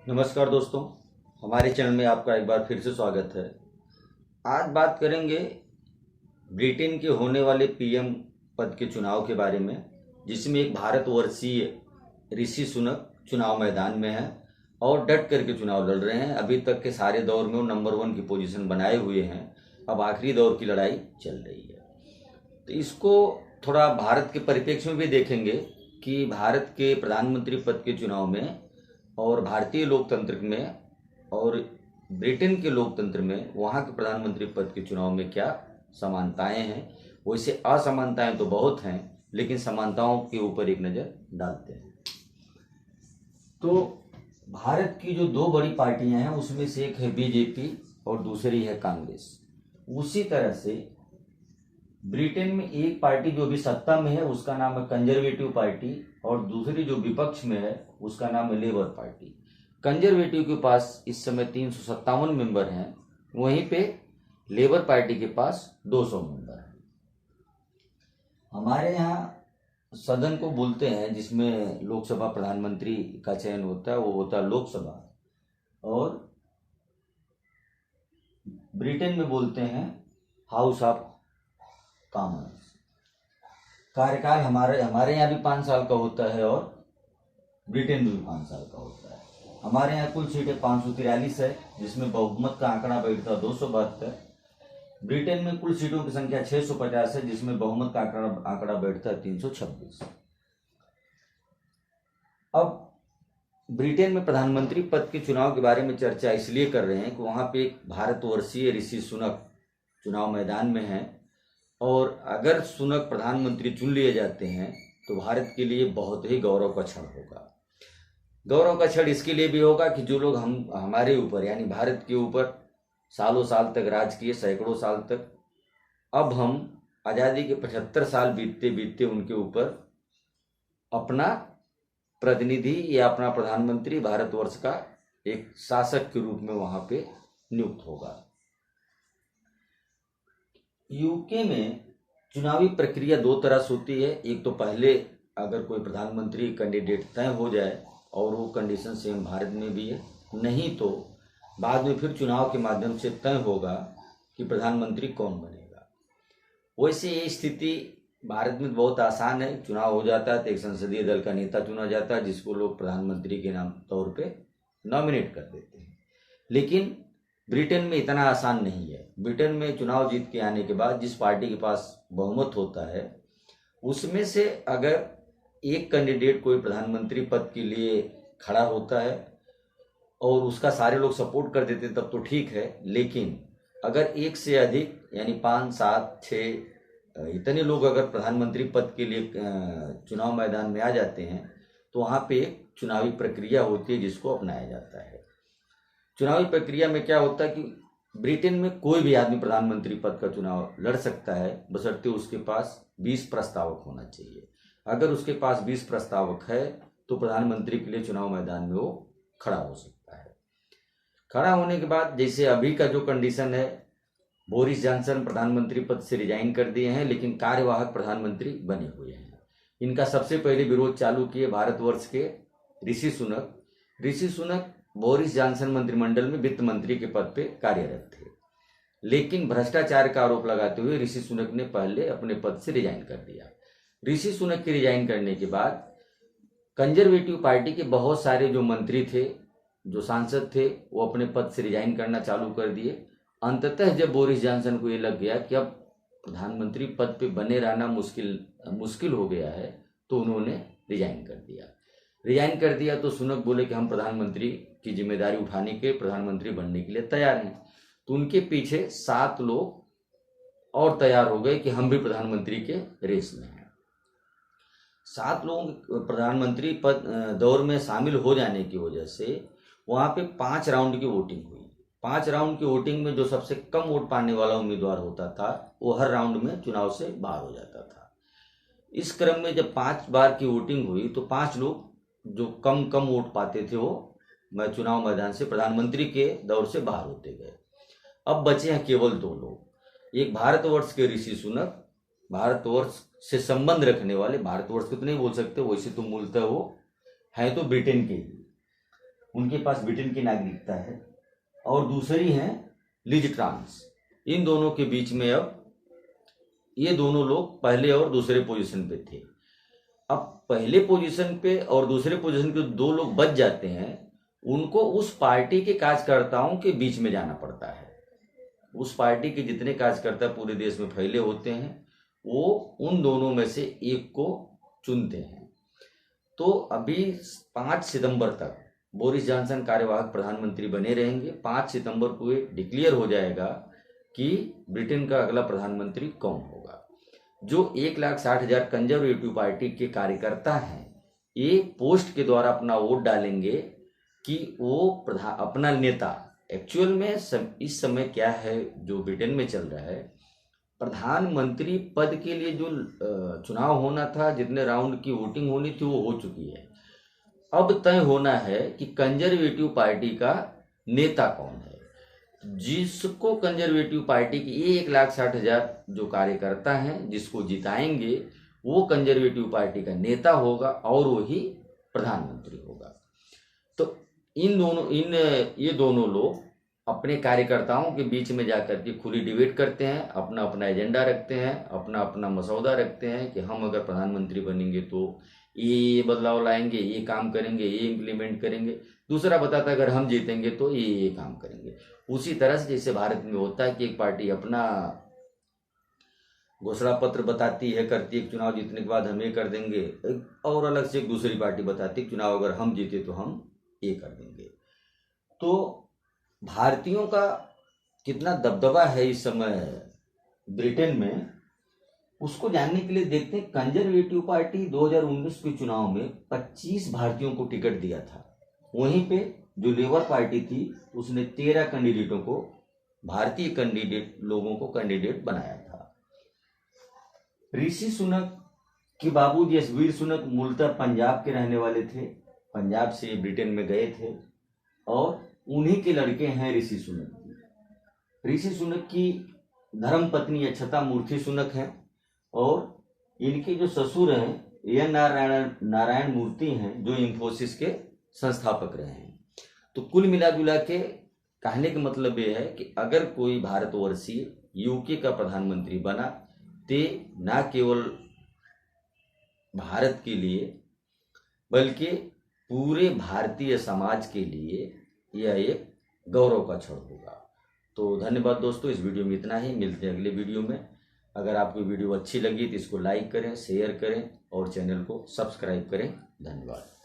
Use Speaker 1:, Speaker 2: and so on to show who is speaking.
Speaker 1: नमस्कार दोस्तों, हमारे चैनल में आपका एक बार फिर से स्वागत है। आज बात करेंगे ब्रिटेन के होने वाले पीएम पद के चुनाव के बारे में, जिसमें एक भारतवर्षीय ऋषि सुनक चुनाव मैदान में है और डट करके चुनाव लड़ रहे हैं। अभी तक के सारे दौर में वो नंबर 1 की पोजीशन बनाए हुए हैं। अब आखिरी दौर की लड़ाई चल रही है, तो इसको थोड़ा भारत के परिप्रेक्ष्य में भी देखेंगे कि भारत के प्रधानमंत्री पद के चुनाव में और भारतीय लोकतंत्र में और ब्रिटेन के लोकतंत्र में वहाँ के प्रधानमंत्री पद के चुनाव में क्या समानताएं हैं। वैसे असमानताएं तो बहुत हैं, लेकिन समानताओं के ऊपर एक नज़र डालते हैं। तो भारत की जो दो बड़ी पार्टियां हैं उसमें से एक है बीजेपी और दूसरी है कांग्रेस। उसी तरह से ब्रिटेन में एक पार्टी जो भी सत्ता में है उसका नाम है कंजर्वेटिव पार्टी और दूसरी जो विपक्ष में है उसका नाम है लेबर पार्टी। कंजर्वेटिव के पास इस समय 357 मेंबर हैं, वहीं पे लेबर पार्टी के पास 200 मेंबर हैं। हमारे यहाँ सदन को बोलते हैं जिसमें लोकसभा प्रधानमंत्री का चयन होता है, वो होता है लोकसभा, और ब्रिटेन में बोलते हैं हाउस ऑफ कॉमन्स। कार्यकाल हमारे यहाँ भी 5 साल का होता है और ब्रिटेन में भी 5 साल का होता है। हमारे यहाँ कुल सीटें 543 है, जिसमें बहुमत का आंकड़ा बैठता है 272। ब्रिटेन में कुल सीटों की संख्या 650 है, जिसमें बहुमत का आंकड़ा बैठता है 326। अब ब्रिटेन में प्रधानमंत्री पद के चुनाव के बारे में चर्चा इसलिए कर रहे हैं कि वहाँ पे एक भारतवर्षीय ऋषि सुनक चुनाव मैदान में है, और अगर सुनक प्रधानमंत्री चुन लिए जाते हैं तो भारत के लिए बहुत ही गौरव का क्षण होगा। गौरव का क्षण इसके लिए भी होगा कि जो लोग हमारे ऊपर यानी भारत के ऊपर सालों साल तक राज किए, सैकड़ों साल तक, अब हम आज़ादी के 75 साल बीतते बीतते उनके ऊपर अपना प्रतिनिधि या अपना प्रधानमंत्री भारतवर्ष का एक शासक के रूप में वहाँ पे नियुक्त होगा। यूके में चुनावी प्रक्रिया 2 तरह से होती है। एक तो पहले अगर कोई प्रधानमंत्री कैंडिडेट तय हो जाए और वो कंडीशन सेम भारत में भी है, नहीं तो बाद में फिर चुनाव के माध्यम से तय होगा कि प्रधानमंत्री कौन बनेगा। वैसे ये स्थिति भारत में बहुत आसान है। चुनाव हो जाता है तो एक संसदीय दल का नेता चुना जाता है, जिसको लोग प्रधानमंत्री के नाम तौर पे नॉमिनेट कर देते हैं। लेकिन ब्रिटेन में इतना आसान नहीं है। ब्रिटेन में चुनाव जीत के आने के बाद जिस पार्टी के पास बहुमत होता है उसमें से अगर एक कैंडिडेट कोई प्रधानमंत्री पद के लिए खड़ा होता है और उसका सारे लोग सपोर्ट कर देते तब तो ठीक है, लेकिन अगर एक से अधिक यानी 5, 7, 6 इतने लोग अगर प्रधानमंत्री पद के लिए चुनाव मैदान में आ जाते हैं तो वहाँ पे एक चुनावी प्रक्रिया होती है जिसको अपनाया जाता है। चुनावी प्रक्रिया में क्या होता है कि ब्रिटेन में कोई भी आदमी प्रधानमंत्री पद का चुनाव लड़ सकता है, बशर्ते उसके पास 20 प्रस्तावक होना चाहिए। अगर उसके पास 20 प्रस्तावक है तो प्रधानमंत्री के लिए चुनाव मैदान में वो खड़ा हो सकता है। खड़ा होने के बाद जैसे अभी का जो कंडीशन है, बोरिस जॉनसन प्रधानमंत्री पद से रिजाइन कर दिए हैं, लेकिन कार्यवाहक प्रधानमंत्री बने हुए हैं। इनका सबसे पहले विरोध चालू किए भारतवर्ष के ऋषि सुनक। ऋषि सुनक बोरिस जॉनसन मंत्रिमंडल में वित्त मंत्री के पद पे कार्यरत थे, लेकिन भ्रष्टाचार का आरोप लगाते हुए ऋषि सुनक ने पहले अपने पद से रिजाइन कर दिया। ऋषि सुनक के रिजाइन करने के बाद कंजर्वेटिव पार्टी के बहुत सारे जो मंत्री थे, जो सांसद थे, वो अपने पद से रिजाइन करना चालू कर दिए। अंततः जब बोरिस जॉनसन को ये लग गया कि अब प्रधानमंत्री पद पे बने रहना मुश्किल हो गया है, तो उन्होंने रिजाइन कर दिया। रिजाइन कर दिया तो सुनक बोले कि हम प्रधानमंत्री की जिम्मेदारी उठाने के, प्रधानमंत्री बनने के लिए तैयार हैं। तो उनके पीछे 7 लोग और तैयार हो गए कि हम भी प्रधानमंत्री के रेस में हैं। 7 लोग प्रधानमंत्री पद दौर में शामिल हो जाने की वजह से वहाँ पे 5 राउंड की वोटिंग हुई। 5 राउंड की वोटिंग में जो सबसे कम वोट पाने वाला उम्मीदवार होता था वो हर राउंड में चुनाव से बाहर हो जाता था। इस क्रम में जब 5 बार की वोटिंग हुई तो 5 लोग जो कम वोट पाते थे वो चुनाव मैदान से प्रधानमंत्री के दौर से बाहर होते गए। अब बचे हैं केवल 2 लोग, एक भारतवर्ष के ऋषि सुनक, भारतवर्ष से संबंध रखने वाले, भारतवर्ष को तो नहीं बोल सकते, वैसे तो मूलतः वो हैं तो ब्रिटेन के ही, उनके पास ब्रिटेन की नागरिकता है, और दूसरी हैं लिज ट्रांस। इन दोनों के बीच में अब ये दोनों लोग पहले और दूसरे पोजीशन पे थे। अब पहले पोजीशन पे और दूसरे पोजीशन पे दो लोग बच जाते हैं, उनको उस पार्टी के कार्यकर्ताओं के बीच में जाना पड़ता है। उस पार्टी के जितने कार्यकर्ता पूरे देश में फैले होते हैं, वो उन दोनों में से एक को चुनते हैं। तो अभी 5 सितंबर तक बोरिस जॉनसन कार्यवाहक प्रधानमंत्री बने रहेंगे। 5 सितंबर को ये डिक्लेयर हो जाएगा कि ब्रिटेन का अगला प्रधानमंत्री कौन होगा। जो 1,60,000 कंजर्वेटिव पार्टी के कार्यकर्ता हैं, ये पोस्ट के द्वारा अपना वोट डालेंगे कि वो अपना नेता, एक्चुअल में इस समय क्या है जो ब्रिटेन में चल रहा है, प्रधानमंत्री पद के लिए जो चुनाव होना था, जितने राउंड की वोटिंग होनी थी वो हो चुकी है। अब तय होना है कि कंजर्वेटिव पार्टी का नेता कौन है। जिसको कंजर्वेटिव पार्टी की 1,60,000 जो कार्यकर्ता हैं जिसको जिताएंगे, वो कंजर्वेटिव पार्टी का नेता होगा और वही प्रधानमंत्री होगा। तो ये दोनों लोग अपने कार्यकर्ताओं के बीच में जाकर के खुली डिबेट करते हैं, अपना अपना एजेंडा रखते हैं, अपना अपना मसौदा रखते हैं कि हम अगर प्रधानमंत्री बनेंगे तो ये बदलाव लाएंगे, ये काम करेंगे, ये इम्प्लीमेंट करेंगे। दूसरा बताता है अगर हम जीतेंगे तो ये काम करेंगे। उसी तरह से जैसे भारत में होता है कि एक पार्टी अपना घोषणा पत्र बताती है, करती है, चुनाव जीतने के बाद हम ये कर देंगे, और अलग से एक दूसरी पार्टी बताती है चुनाव अगर हम जीते तो हम ये कर देंगे। तो भारतीयों का कितना दबदबा है इस समय ब्रिटेन में, उसको जानने के लिए देखते हैं। कंजर्वेटिव पार्टी 2019 के चुनाव में 25 भारतीयों को टिकट दिया था। वहीं पे जो लेबर पार्टी थी उसने 13 कैंडिडेटों को, भारतीय कैंडिडेट लोगों को कैंडिडेट बनाया था। ऋषि सुनक के बाबूजी यशवीर सुनक मूलतः पंजाब के रहने वाले थे, पंजाब से ब्रिटेन में गए थे, और उन्हीं के लड़के हैं ऋषि सुनक। ऋषि सुनक की धर्म पत्नी अक्षता मूर्ति सुनक हैं, और इनके जो ससुर हैं एन नारायण मूर्ति हैं, जो इंफोसिस के संस्थापक रहे हैं। तो कुल मिला जुला के कहने का मतलब ये है कि अगर कोई भारतवर्षीय यूके का प्रधानमंत्री बना तो न केवल भारत के लिए बल्कि पूरे भारतीय समाज के लिए यह एक गौरव का क्षण होगा। तो धन्यवाद दोस्तों, इस वीडियो में इतना ही। मिलते हैं अगले वीडियो में। अगर आपको वीडियो अच्छी लगी तो इसको लाइक करें, शेयर करें और चैनल को सब्सक्राइब करें। धन्यवाद।